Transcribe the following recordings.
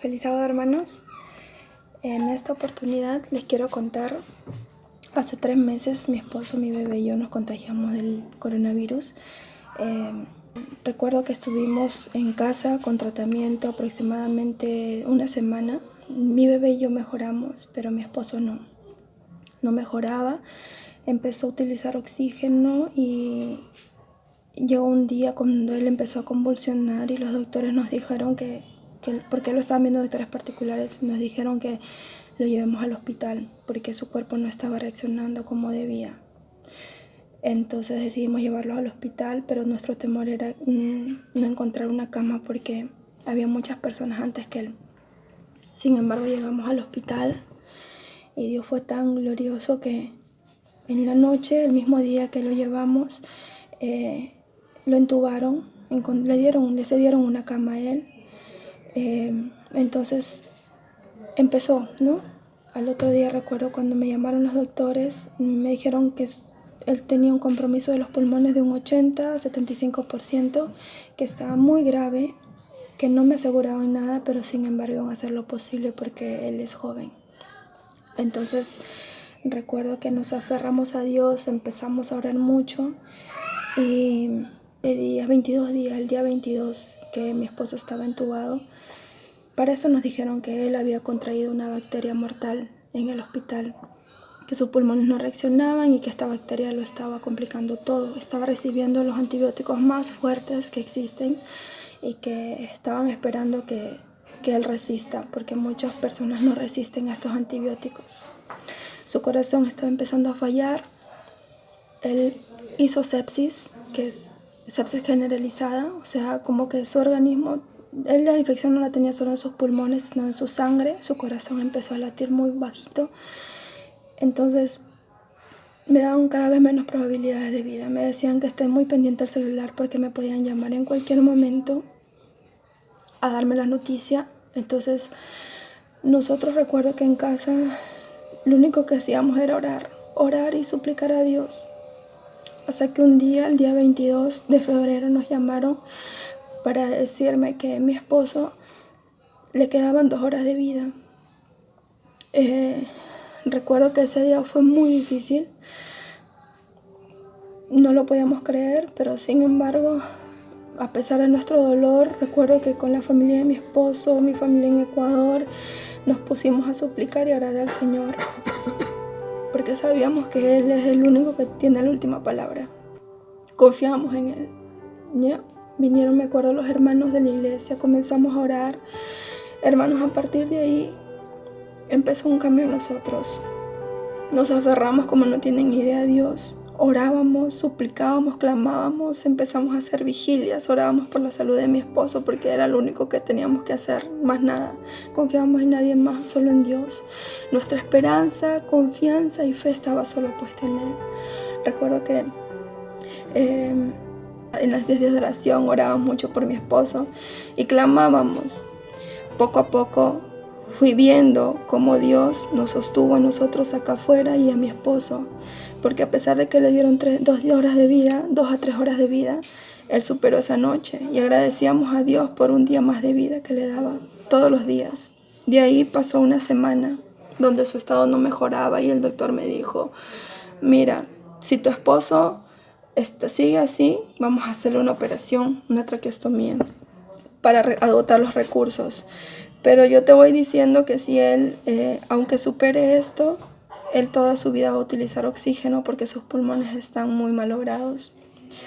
Feliz sábado, hermanos. En esta oportunidad les quiero contar, hace 3 meses mi esposo, mi bebé y yo nos contagiamos del coronavirus. Recuerdo que estuvimos en casa con tratamiento aproximadamente una semana. Mi bebé y yo mejoramos, pero mi esposo no mejoraba. Empezó a utilizar oxígeno y llegó un día cuando él empezó a convulsionar y los doctores nos dijeron que porque lo estaban viendo doctores particulares, nos dijeron que lo llevemos al hospital porque su cuerpo no estaba reaccionando como debía. Entonces decidimos llevarlo al hospital, pero nuestro temor era no encontrar una cama porque había muchas personas antes que él. Sin embargo, llegamos al hospital y Dios fue tan glorioso que en la noche, el mismo día que lo llevamos, lo entubaron, le cedieron una cama a él. Entonces empezó, ¿no? Al otro día recuerdo cuando me llamaron los doctores, me dijeron que él tenía un compromiso de los pulmones de un 80-75%, que estaba muy grave, que no me aseguraban nada, pero sin embargo iban a hacer lo posible porque él es joven. Entonces recuerdo que nos aferramos a Dios, empezamos a orar mucho y el día 22 que mi esposo estaba entubado, para eso nos dijeron que él había contraído una bacteria mortal en el hospital, que sus pulmones no reaccionaban y que esta bacteria lo estaba complicando todo. Estaba recibiendo los antibióticos más fuertes que existen y que estaban esperando que él resista, porque muchas personas no resisten a estos antibióticos. Su corazón estaba empezando a fallar. Él hizo sepsis, que es sepsis generalizada, o sea, como que su organismo, él la infección no la tenía solo en sus pulmones, sino en su sangre. Su corazón empezó a latir muy bajito. Entonces me daban cada vez menos probabilidades de vida. Me decían que esté muy pendiente al celular porque me podían llamar en cualquier momento a darme la noticia. Entonces nosotros, recuerdo que en casa lo único que hacíamos era orar y suplicar a Dios. Hasta que un día, el día 22 de febrero, nos llamaron para decirme que a mi esposo le quedaban 2 horas de vida. Recuerdo que ese día fue muy difícil. No lo podíamos creer, pero sin embargo, a pesar de nuestro dolor, recuerdo que con la familia de mi esposo, mi familia en Ecuador, nos pusimos a suplicar y a orar al Señor, porque sabíamos que Él es el único que tiene la última palabra. Confiamos en Él. ¿Ya? Vinieron, me acuerdo, los hermanos de la iglesia, comenzamos a orar. Hermanos, a partir de ahí empezó un cambio en nosotros. Nos aferramos como no tienen idea a Dios. Orábamos, suplicábamos, clamábamos, empezamos a hacer vigilias, orábamos por la salud de mi esposo porque era lo único que teníamos que hacer, más nada. Confiábamos en nadie más, solo en Dios. Nuestra esperanza, confianza y fe estaba solo puesta en Él. Recuerdo que en las 10 días de oración orábamos mucho por mi esposo y clamábamos. Poco a poco fui viendo cómo Dios nos sostuvo a nosotros acá afuera y a mi esposo, porque a pesar de que le dieron 2 horas de vida, 2 a 3 horas de vida, él superó esa noche y agradecíamos a Dios por un día más de vida que le daba todos los días. De ahí pasó una semana donde su estado no mejoraba y el doctor me dijo: mira, si tu esposo sigue así, vamos a hacerle una operación, una traqueostomía, para agotar los recursos. Pero yo te voy diciendo que si él, aunque supere esto, él toda su vida va a utilizar oxígeno porque sus pulmones están muy malogrados,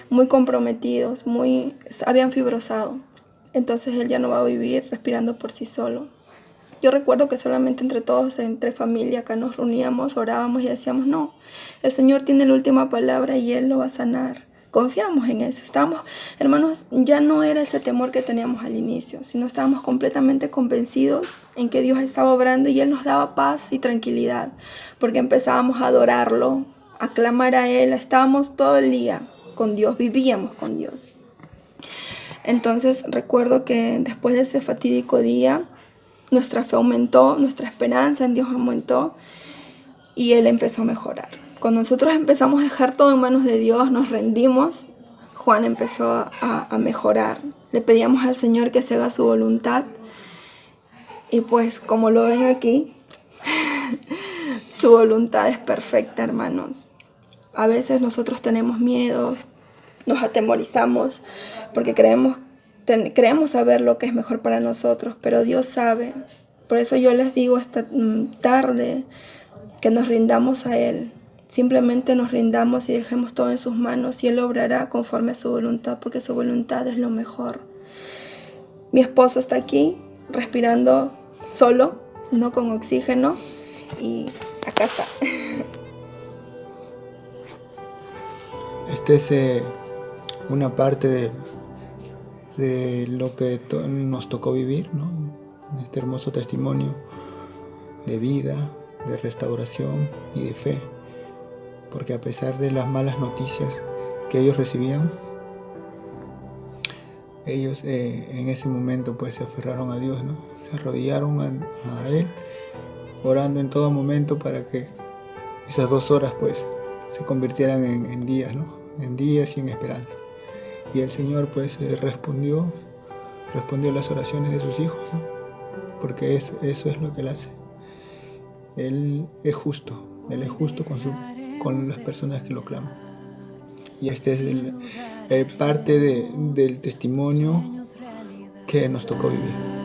muy comprometidos, habían fibrosado. Entonces él ya no va a vivir respirando por sí solo. Yo recuerdo que solamente entre todos, entre familia, acá nos reuníamos, orábamos y decíamos: no, el Señor tiene la última palabra y Él lo va a sanar. Confiamos en eso. Hermanos, ya no era ese temor que teníamos al inicio, sino estábamos completamente convencidos en que Dios estaba obrando y Él nos daba paz y tranquilidad, porque empezábamos a adorarlo, a clamar a Él, estábamos todo el día con Dios, vivíamos con Dios. Entonces recuerdo que después de ese fatídico día, nuestra fe aumentó, nuestra esperanza en Dios aumentó y Él empezó a mejorar. Cuando nosotros empezamos a dejar todo en manos de Dios, nos rendimos, Juan empezó a mejorar. Le pedíamos al Señor que se haga su voluntad Y pues como lo ven aquí, su voluntad es perfecta, hermanos. A veces nosotros tenemos miedo, nos atemorizamos porque creemos saber lo que es mejor para nosotros, pero Dios sabe. Por eso yo les digo esta tarde que nos rindamos a Él. Simplemente nos rindamos y dejemos todo en sus manos y Él obrará conforme a su voluntad, porque su voluntad es lo mejor. Mi esposo está aquí respirando solo, no con oxígeno, y acá está. Esta es una parte de lo que nos tocó vivir, ¿no? Este hermoso testimonio de vida, de restauración y de fe. Porque a pesar de las malas noticias que ellos recibían, ellos en ese momento pues se aferraron a Dios, ¿no? Se arrodillaron a Él, orando en todo momento para que esas 2 horas pues se convirtieran en días, ¿no? En días y en esperanza. Y el Señor pues respondió las oraciones de sus hijos, ¿no? Porque eso es lo que Él hace. Él es justo con las personas que lo claman. Y este es parte del testimonio que nos tocó vivir.